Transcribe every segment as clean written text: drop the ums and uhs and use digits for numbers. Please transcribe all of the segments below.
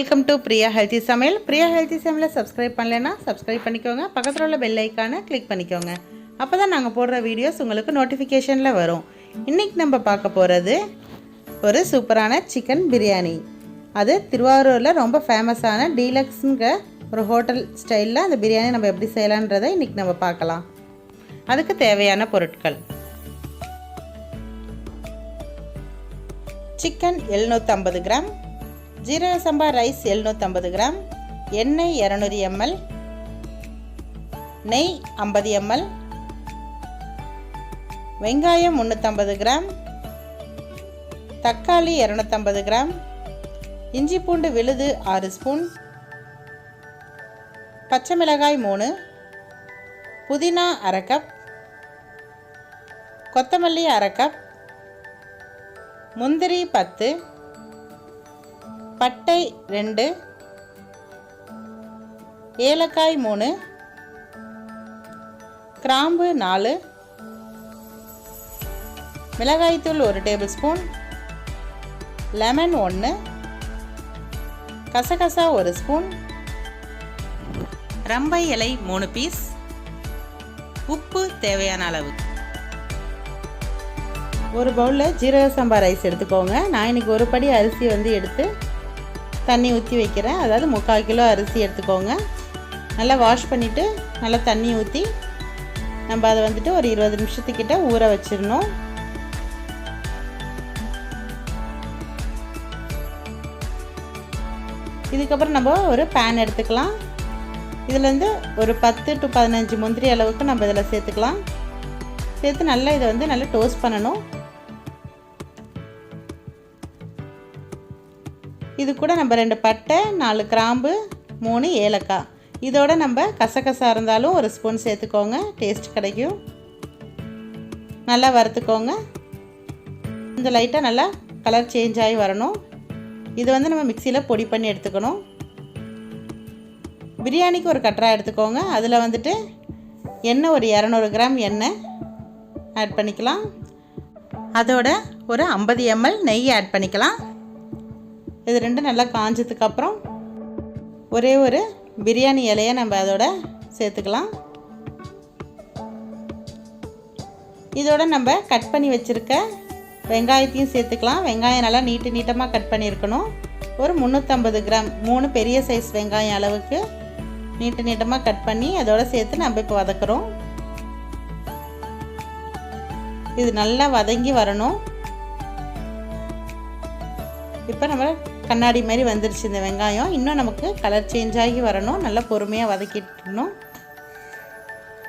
Welcome to Priya healthy சமையல். Priya healthy சமையலை subscribe பண்ணலைன்னா சப்ஸ்கிரைப் பண்ணிக்கோங்க. பக்கத்தில் உள்ள பெல் ஐக்கானை கிளிக் பண்ணிக்கோங்க. அப்போ தான் நாங்கள் போடுற வீடியோஸ் உங்களுக்கு நோட்டிஃபிகேஷனில் வரும். இன்றைக்கி நம்ம பார்க்க போகிறது ஒரு சூப்பரான சிக்கன் பிரியாணி. அது திருவாரூரில் ரொம்ப ஃபேமஸான டீலக்ஸுங்கிற ஒரு ஹோட்டல் ஸ்டைலில் அந்த பிரியாணி நம்ம எப்படி செய்யலான்றதை இன்றைக்கி நம்ம பார்க்கலாம். அதுக்கு தேவையான பொருட்கள்: சிக்கன் 750 கிராம், ஜீரக சம்பா ரைஸ் 750 கிராம், எண்ணெய் 200 ml, நெய் 50 ml, வெங்காயம் 350 கிராம், தக்காளி 250 கிராம், இஞ்சி பூண்டு விழுது 6 ஸ்பூன், பச்சை மிளகாய் 3, புதினா அரை கப், கொத்தமல்லி அரை கப், முந்திரி 10, பட்டை 2, ஏலக்காய் 3, கிராம்பு 4, மிளகாய்த்தூள் 1 டேபிள் ஸ்பூன், லெமன் 1, கசகசா 1 ஸ்பூன், ரம்பை இலை 3 பீஸ், உப்பு தேவையான அளவு. ஒரு பவுலில் ஜீரக சம்பா ரைஸ் எடுத்துக்கோங்க. நான் இன்றைக்கி ஒரு படி அரிசி எடுத்து தண்ணி ஊற்றி வைக்கிறேன். அதாவது 3/4 கிலோ அரிசி எடுத்துக்கோங்க. நல்லா வாஷ் பண்ணிவிட்டு நல்லா தண்ணி ஊற்றி நம்ம அதை ஒரு 20 நிமிஷத்துக்கிட்ட ஊற வச்சிடணும். இதுக்கப்புறம் நம்ம ஒரு பேன் எடுத்துக்கலாம். இதில் ஒரு 10 to 15 முந்திரி அளவுக்கு நம்ம இதில் சேர்த்துக்கலாம். சேர்த்து நல்லா இதை நல்லா டோஸ்ட் பண்ணணும். இது கூட நம்ம 2 பட்டை, 4 கிராம்பு, 3 ஏலக்காய், இதோட நம்ம கசகசா இருந்தாலும் 1 ஸ்பூன் சேர்த்துக்கோங்க, டேஸ்ட் கிடைக்கும். நல்லா வறுத்துக்கோங்க. இந்த லைட்டாக நல்லா கலர் சேஞ்ச் ஆகி வரணும். இது நம்ம மிக்சியில் பொடி பண்ணி எடுத்துக்கணும். பிரியாணிக்கு ஒரு கட்டரா எடுத்துக்கோங்க. அதில் எண்ணெய் ஒரு 200 கிராம் எண்ணெய் ஆட் பண்ணிக்கலாம். அதோட ஒரு 50 ml நெய் ஆட் பண்ணிக்கலாம். இது ரெண்டும் நல்லா காஞ்சதுக்கப்புறம் ஒரே ஒரு பிரியாணி இலையை நம்ம அதோட சேர்த்துக்கலாம். இதோட நம்ம கட் பண்ணி வச்சுருக்க வெங்காயத்தையும் சேர்த்துக்கலாம். வெங்காயம் நல்லா நீட்டமாக கட் பண்ணியிருக்கணும். ஒரு 350 கிராம் 3 பெரிய சைஸ் வெங்காயம் அளவுக்கு நீட்டமாக கட் பண்ணி அதோட சேர்த்து நம்ம இப்போ வதக்குறோம். இது நல்லா வதங்கி வரணும். இப்போ நம்ம கண்ணாடி மாதிரி வந்துருச்சு இந்த வெங்காயம். இன்னும் நமக்கு கலர் சேஞ்ச் ஆகி வரணும். நல்லா பொறுமையாக வதக்கிட்டணும்.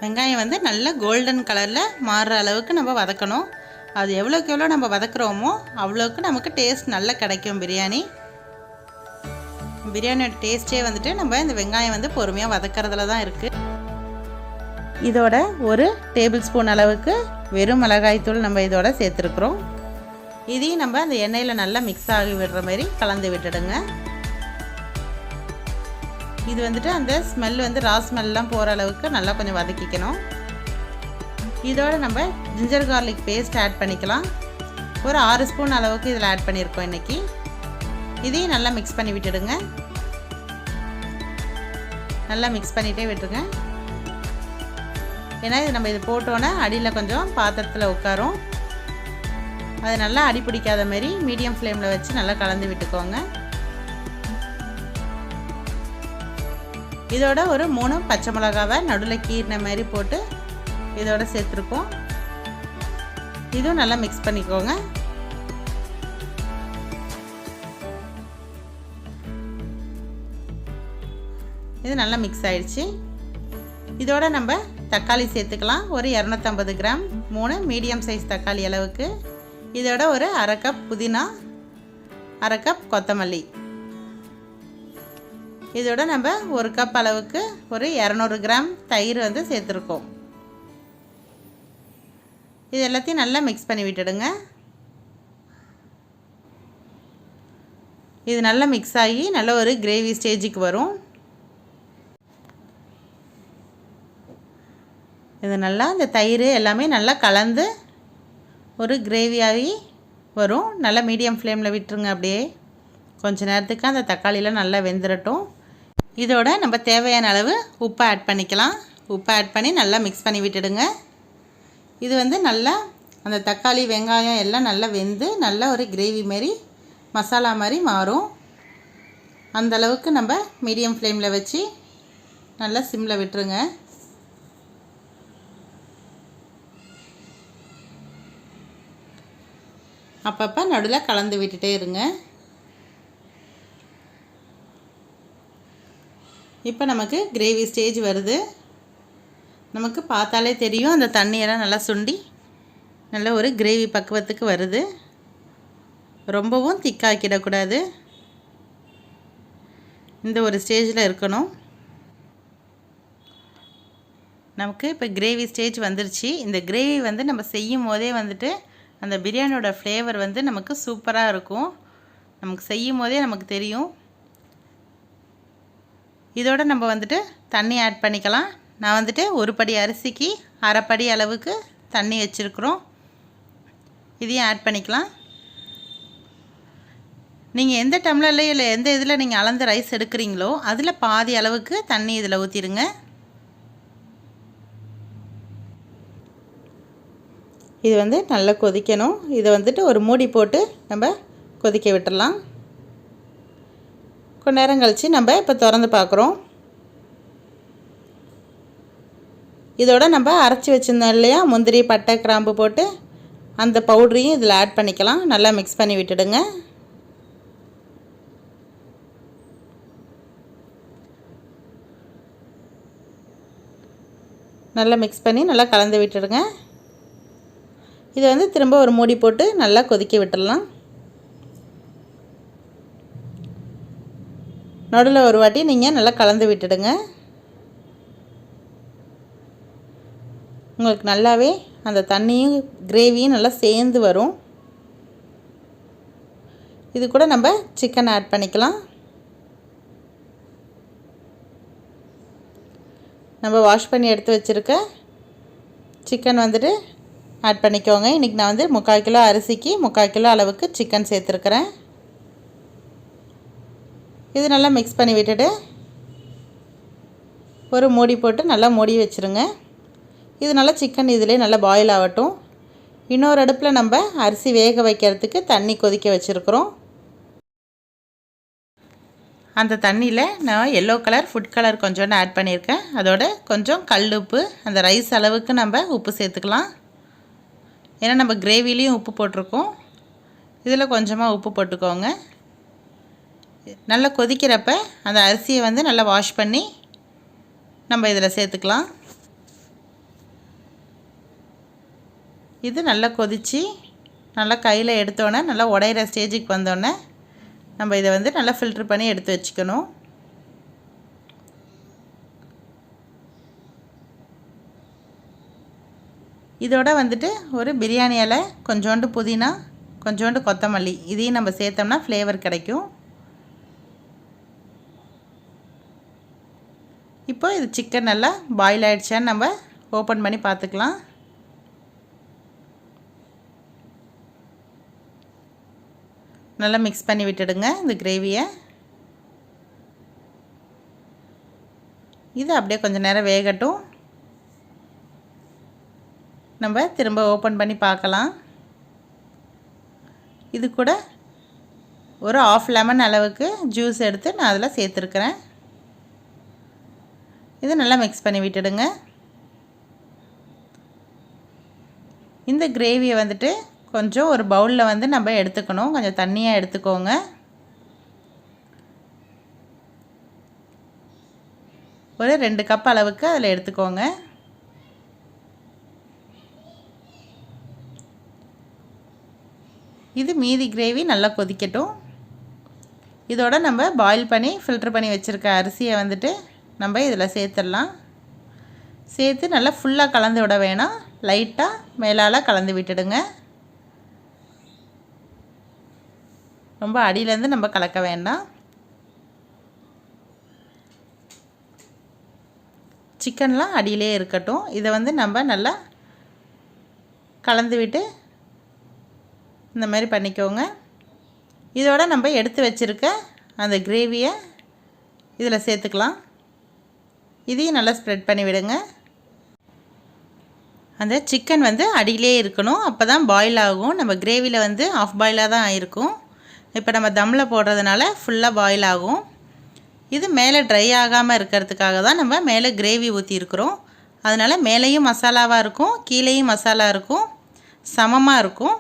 வெங்காயம் நல்லா கோல்டன் கலரில் மாறுற அளவுக்கு நம்ம வதக்கணும். அது எவ்வளோக்கு எவ்வளோ நம்ம வதக்குறோமோ அவ்வளோக்கு நமக்கு டேஸ்ட் நல்லா கிடைக்கும். பிரியாணியோட டேஸ்ட்டே நம்ம இந்த வெங்காயம் பொறுமையாக வதக்கிறதுல தான் இருக்குது. இதோட ஒரு டேபிள் ஸ்பூன் அளவுக்கு வெறும் மிளகாய்த்தூள் நம்ம இதோட சேர்த்துருக்குறோம். இதையும் நம்ம அந்த எண்ணெயில் நல்லா மிக்ஸ் ஆகி விடுற மாதிரி கலந்து விட்டுடுங்க. இது அந்த ஸ்மெல் ரா ஸ்மெல்லாம் போகிற அளவுக்கு நல்லா கொஞ்சம் வதக்கிக்கணும். இதோட நம்ம ஜிஞ்சர் கார்லிக் பேஸ்ட் ஆட் பண்ணிக்கலாம். ஒரு 6 ஸ்பூன் அளவுக்கு இதில் ஆட் பண்ணியிருக்கோம் இன்றைக்கி. இதையும் நல்லா மிக்ஸ் பண்ணி விட்டுடுங்க. நல்லா மிக்ஸ் பண்ணிகிட்டே விட்டுருங்க. ஏன்னா இது போட்டோன்னே அடியில் கொஞ்சம் பாத்திரத்தில் உட்காரும். அது நல்லா அடி பிடிக்காத மாதிரி மீடியம் ஃப்ளேமில் வச்சு நல்லா கலந்து விட்டுக்கோங்க. இதோட ஒரு 3 பச்சை மிளகாவை நடுவில் கீறின மாதிரி போட்டு இதோட சேர்த்துருக்கோம். இதுவும் நல்லா மிக்ஸ் பண்ணிக்கோங்க. இது நல்லா மிக்ஸ் ஆயிடுச்சு. இதோட நம்ம தக்காளி சேர்த்துக்கலாம். ஒரு 250 கிராம் 3 மீடியம் சைஸ் தக்காளி அளவுக்கு. இதோட ஒரு அரை கப் புதினா, அரை கப் கொத்தமல்லி, இதோட நம்ம 1 கப் அளவுக்கு ஒரு 200 கிராம் தயிர் சேர்த்துருக்கோம். இது எல்லாத்தையும் நல்லா மிக்ஸ் பண்ணி விட்டுடுங்க. இது நல்லா மிக்ஸ் ஆகி நல்ல ஒரு கிரேவி ஸ்டேஜுக்கு வரும். இது நல்லா இந்த தயிர் எல்லாமே நல்லா கலந்து ஒரு கிரேவியாகி வரும். நல்லா மீடியம் ஃப்ளேமில் விட்டுருங்க. அப்படியே கொஞ்ச நேரத்துக்கு அந்த தக்காளிலாம் நல்லா வெந்துடட்டும். இதோட நம்ம தேவையான அளவு உப்பை ஆட் பண்ணிக்கலாம். உப்பை ஆட் பண்ணி நல்லா மிக்ஸ் பண்ணி விட்டுடுங்க. இது வந்து நல்லா அந்த தக்காளி வெங்காயம் எல்லாம் நல்லா வெந்து நல்லா ஒரு கிரேவி மாதிரி மசாலா மாதிரி மாறும். அந்தளவுக்கு நம்ம மீடியம் ஃப்ளேமில் வச்சு நல்லா சிம்மில் விட்டுருங்க. அப்பப்போ நடுவில் கலந்து விட்டுட்டே இருங்க. இப்போ நமக்கு கிரேவி ஸ்டேஜ் வருது. நமக்கு பார்த்தாலே தெரியும் அந்த தண்ணியெல்லாம் நல்லா சுண்டி நல்ல ஒரு கிரேவி பக்குவத்துக்கு வருது. ரொம்பவும் திக்காக்கிடக்கூடாது. இந்த ஒரு ஸ்டேஜில் இருக்கணும். நமக்கு இப்போ கிரேவி ஸ்டேஜ் வந்துருச்சு. இந்த கிரேவி வந்து நம்ம செய்யும் போதே வந்துட்டு அந்த பிரியாணியோட ஃப்ளேவர் வந்து நமக்கு சூப்பராக இருக்கும். நமக்கு செய்யும் போதே நமக்கு தெரியும். இதோட நம்ம வந்துட்டு தண்ணி ஆட் பண்ணிக்கலாம். நான் வந்துட்டு ஒரு படி அரிசிக்கு அரைப்படி அளவுக்கு தண்ணி வச்சுருக்குறோம். இதையும் ஆட் பண்ணிக்கலாம். நீங்கள் எந்த டம்ளர்ல இல்லை எந்த இதில் நீங்கள் அளந்து ரைஸ் எடுக்கிறீங்களோ அதில் பாதி அளவுக்கு தண்ணி இதில் ஊற்றிடுங்க. இது வந்து நல்லா கொதிக்கணும். இதை வந்துட்டு ஒரு மூடி போட்டு நம்ம கொதிக்க விட்டுடலாம். கொஞ்ச நேரம் கழித்து நம்ம இப்போ திறந்து பார்க்குறோம். இதோட நம்ம அரைச்சி வச்சுருந்தோம் இல்லையா, முந்திரி பட்டை கிராம்பு போட்டு அந்த பவுடரையும் இதில் ஆட் பண்ணிக்கலாம். நல்லா மிக்ஸ் பண்ணி விட்டுடுங்க. நல்லா மிக்ஸ் பண்ணி நல்லா கலந்து விட்டுடுங்க. இதை வந்து திரும்ப ஒரு மூடி போட்டு நல்லா கொதிக்க விட்டுடலாம். நடுவில் ஒரு வாட்டி நீங்கள் நல்லா கலந்து விட்டுடுங்க. உங்களுக்கு நல்லாவே அந்த தண்ணியும் கிரேவியும் நல்லா சேர்ந்து வரும். இது கூட நம்ம சிக்கன் ஆட் பண்ணிக்கலாம். நம்ம வாஷ் பண்ணி எடுத்து வச்சுருக்க சிக்கன் வந்துட்டு ஆட் பண்ணிக்கோங்க. இன்றைக்கி நான் வந்து 3/4 கிலோ அரிசிக்கு 3/4 கிலோ அளவுக்கு சிக்கன் சேர்த்துருக்குறேன். இது நல்லா மிக்ஸ் பண்ணி விட்டுட்டு ஒரு மூடி போட்டு நல்லா மூடி வச்சுருங்க. இது நல்லா சிக்கன் இதிலே நல்லா பாயில் ஆகட்டும். இன்னொரு அடுப்பில் நம்ம அரிசி வேக வைக்கிறதுக்கு தண்ணி கொதிக்க வச்சுருக்குறோம். அந்த தண்ணியில் நான் எல்லோ கலர் ஃபுட் கலர் கொஞ்சோண்டு ஆட் பண்ணியிருக்கேன். அதோட கொஞ்சம் கல் உப்பு, அந்த ரைஸ் அளவுக்கு நம்ம உப்பு சேர்த்துக்கலாம். ஏன்னா நம்ம கிரேவிலையும் உப்பு போட்டிருக்கோம். இதில் கொஞ்சமாக உப்பு போட்டுக்கோங்க. நல்லா கொதிக்கிறப்ப அந்த அரிசியை வந்து நல்லா வாஷ் பண்ணி நம்ம இதில் சேர்த்துக்கலாம். இது நல்லா கொதித்து நல்லா கையில் எடுத்தோன்னே நல்லா உடையிற ஸ்டேஜுக்கு வந்தோடனே நம்ம இதை வந்து நல்லா ஃபில்ட்ரு பண்ணி எடுத்து வச்சுக்கணும். இதோட வந்துட்டு ஒரு பிரியாணி இலை, கொஞ்சோண்டு புதினா, கொஞ்சோண்டு கொத்தமல்லி இதையும் நம்ம சேர்த்தோம்னா ஃப்ளேவர் கிடைக்கும். இப்போ இது சிக்கன் நல்லா பாயில் ஆகிடுச்சான்னு நம்ம ஓப்பன் பண்ணி பார்த்துக்கலாம். நல்லா மிக்ஸ் பண்ணி விட்டுடுங்க இந்த கிரேவியை. இது அப்படியே கொஞ்சம் நேரம் வேகட்டும். நம்ம திரும்ப ஓப்பன் பண்ணி பார்க்கலாம். இது கூட ஒரு 1/2 லெமன் அளவுக்கு ஜூஸ் எடுத்து நான் அதில் சேர்த்துருக்குறேன். இது நல்லா மிக்ஸ் பண்ணி விட்டுடுங்க. இந்த கிரேவியை வந்துட்டு கொஞ்சம் ஒரு பவுலில் வந்து நம்ம எடுத்துக்கணும். கொஞ்சம் தண்ணியாக எடுத்துக்கோங்க. ஒரு 2 கப் அளவுக்கு அதில் எடுத்துக்கோங்க. இது மீதி கிரேவி நல்லா கொதிக்கட்டும். இதோட நம்ம பாயில் பண்ணி ஃபில்ட்ரு பண்ணி வச்சுருக்க அரிசியை வந்துட்டு நம்ம இதில் சேர்த்துடலாம். சேர்த்து நல்லா ஃபுல்லாக கலந்து விட வேணாம், லைட்டாக மேலால் கலந்து விட்டுடுங்க. ரொம்ப அடியிலேருந்து நம்ம கலக்க வேண்டாம். சிக்கன்லாம் அடியிலே இருக்கட்டும். இதை வந்து நம்ம நல்லா கலந்து விட்டு இந்த மாதிரி பண்ணிக்கோங்க. இதோட நம்ம எடுத்து வச்சுருக்க அந்த கிரேவியை இதில் சேர்த்துக்கலாம். இதையும் நல்லா ஸ்ப்ரெட் பண்ணி விடுங்க. அந்த சிக்கன் வந்து அடியிலே இருக்கணும், அப்போ தான் பாயில் ஆகும். நம்ம கிரேவியில் வந்து ஆஃப் பாயிலாக தான் ஆகிருக்கும். இப்போ நம்ம தம்மில் போடுறதுனால ஃபுல்லாக பாயில் ஆகும். இது மேலே ட்ரை ஆகாமல் இருக்கிறதுக்காக தான் நம்ம மேலே கிரேவி ஊற்றிருக்கிறோம். அதனால் மேலேயும் மசாலாவாக இருக்கும், கீழேயும் மசாலா இருக்கும், சமமாக இருக்கும்.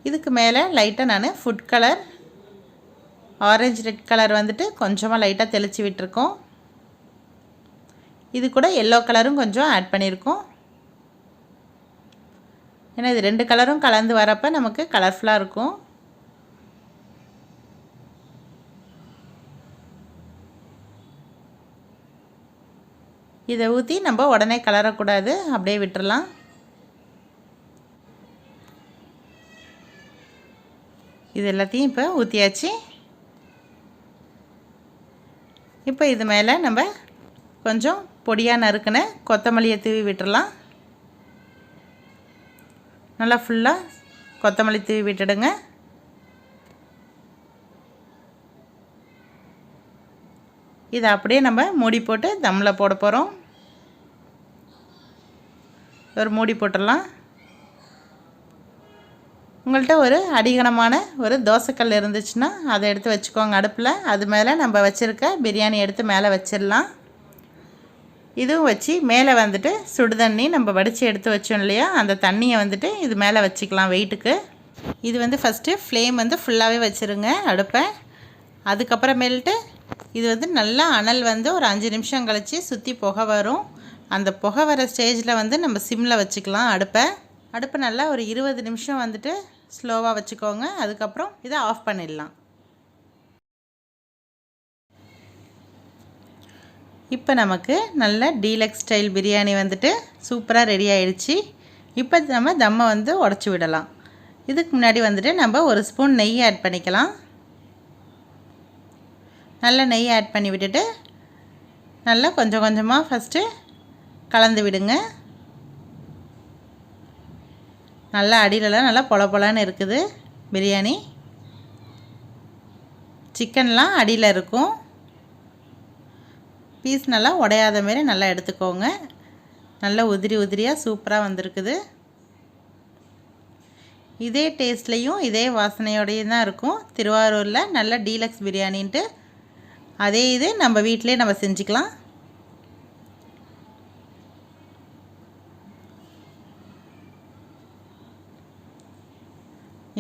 இதுக்கு மேலே லைட்டாக நான் food colour orange red colour வந்துட்டு கொஞ்சமாக லைட்டாக தெளித்து விட்டுருக்கோம். இது கூட எல்லோ கலரும் கொஞ்சம் ஆட் பண்ணியிருக்கோம். ஏன்னா இது 2 கலரும் கலந்து வரப்போ நமக்கு கலர்ஃபுல்லாக இருக்கும். இதை ஊற்றி நம்ம உடனே கலரக்கூடாது, அப்படியே விட்டுறலாம். இது எல்லாத்தையும் இப்போ ஊற்றியாச்சு. இப்போ இது மேலே நம்ம கொஞ்சம் பொடியாக நறுக்கின கொத்தமல்லியை தூவி விட்டுறலாம். நல்லா ஃபுல்லாக கொத்தமல்லி தூவி விட்டுடுங்க. இதை அப்படியே நம்ம மூடி போட்டு தம்மில் போட போகிறோம். ஒரு மூடி போட்டுடலாம். உங்கள்கிட்ட ஒரு அடிகனமான ஒரு தோசைக்கல் இருந்துச்சுன்னா அதை எடுத்து வச்சுக்கோங்க அடுப்பில். அது மேலே நம்ம வச்சுருக்க பிரியாணி எடுத்து மேலே வச்சிடலாம். இதுவும் வச்சு மேலே வந்துட்டு சுடுதண்ணி நம்ம வடித்து எடுத்து வச்சோம் இல்லையா, அந்த தண்ணியை வந்துட்டு இது மேலே வச்சுக்கலாம் வெயிட்டுக்கு. இது வந்து ஃபஸ்ட்டு ஃப்ளேம் வந்து ஃபுல்லாகவே வச்சுருங்க அடுப்பை. அதுக்கப்புறமேல்ட்டு இது வந்து நல்லா அனல் வந்து ஒரு 5 நிமிஷம் கழித்து சுற்றி புகை வரும். அந்த புகை வர ஸ்டேஜில் வந்து நம்ம சிம்மில் வச்சுக்கலாம் அடுப்பை நல்லா ஒரு 20 நிமிஷம் வந்துட்டு ஸ்லோவாக வச்சுக்கோங்க. அதுக்கப்புறம் இதை ஆஃப் பண்ணிடலாம். இப்போ நமக்கு நல்ல டீலக்ஸ் ஸ்டைல் பிரியாணி வந்துட்டு சூப்பராக ரெடி ஆகிடுச்சு. இப்போ நம்ம தம்மை வந்து உடச்சி விடலாம். இதுக்கு முன்னாடி வந்துட்டு நம்ம ஒரு ஸ்பூன் நெய் ஆட் பண்ணிக்கலாம். நல்லா நெய் ஆட் பண்ணி விட்டுட்டு நல்லா கொஞ்சம் கொஞ்சமாக ஃபஸ்ட்டு கலந்து விடுங்க. நல்லா அடியிலலாம் நல்லா பொல பொலன்னு இருக்குது பிரியாணி. சிக்கன்லாம் அடியில் இருக்கும். பீஸ் நல்லா உடையாத மாரி நல்லா எடுத்துக்கோங்க. நல்லா உதிரி உதிரியாக சூப்பராக வந்திருக்குது. இதே டேஸ்ட்லேயும் இதே வாசனையோடையும் தான் இருக்கும் திருவாரூரில் நல்ல டீலக்ஸ் பிரியாணின்ட்டு. அதே இது நம்ம வீட்டிலே நம்ம செஞ்சுக்கலாம்.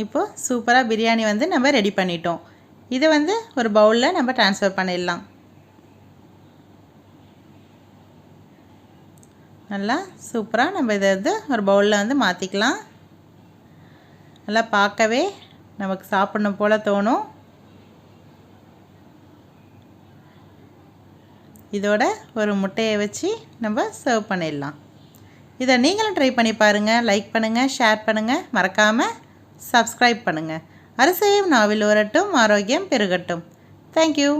இப்போது சூப்பராக பிரியாணி வந்து நம்ம ரெடி பண்ணிட்டோம். இதை வந்து ஒரு பவுலில் நம்ம ட்ரான்ஸ்ஃபர் பண்ணிடலாம். நல்லா சூப்பராக நம்ம இதை வந்து ஒரு பவுலில் வந்து மாற்றிக்கலாம். நல்லா பார்க்கவே நமக்கு சாப்பிடணும் போல் தோணும். இதோட ஒரு முட்டையை வச்சு நம்ம சர்வ் பண்ணிடலாம். இதை நீங்களும் ட்ரை பண்ணி பாருங்கள். லைக் பண்ணுங்கள், ஷேர் பண்ணுங்கள், மறக்காமல் சப்ஸ்கிரைப் பண்ணுங்கள். அரிசியும் நாவில் ஊறட்டும், ஆரோக்கியம் பெருகட்டும். தேங்க்யூ.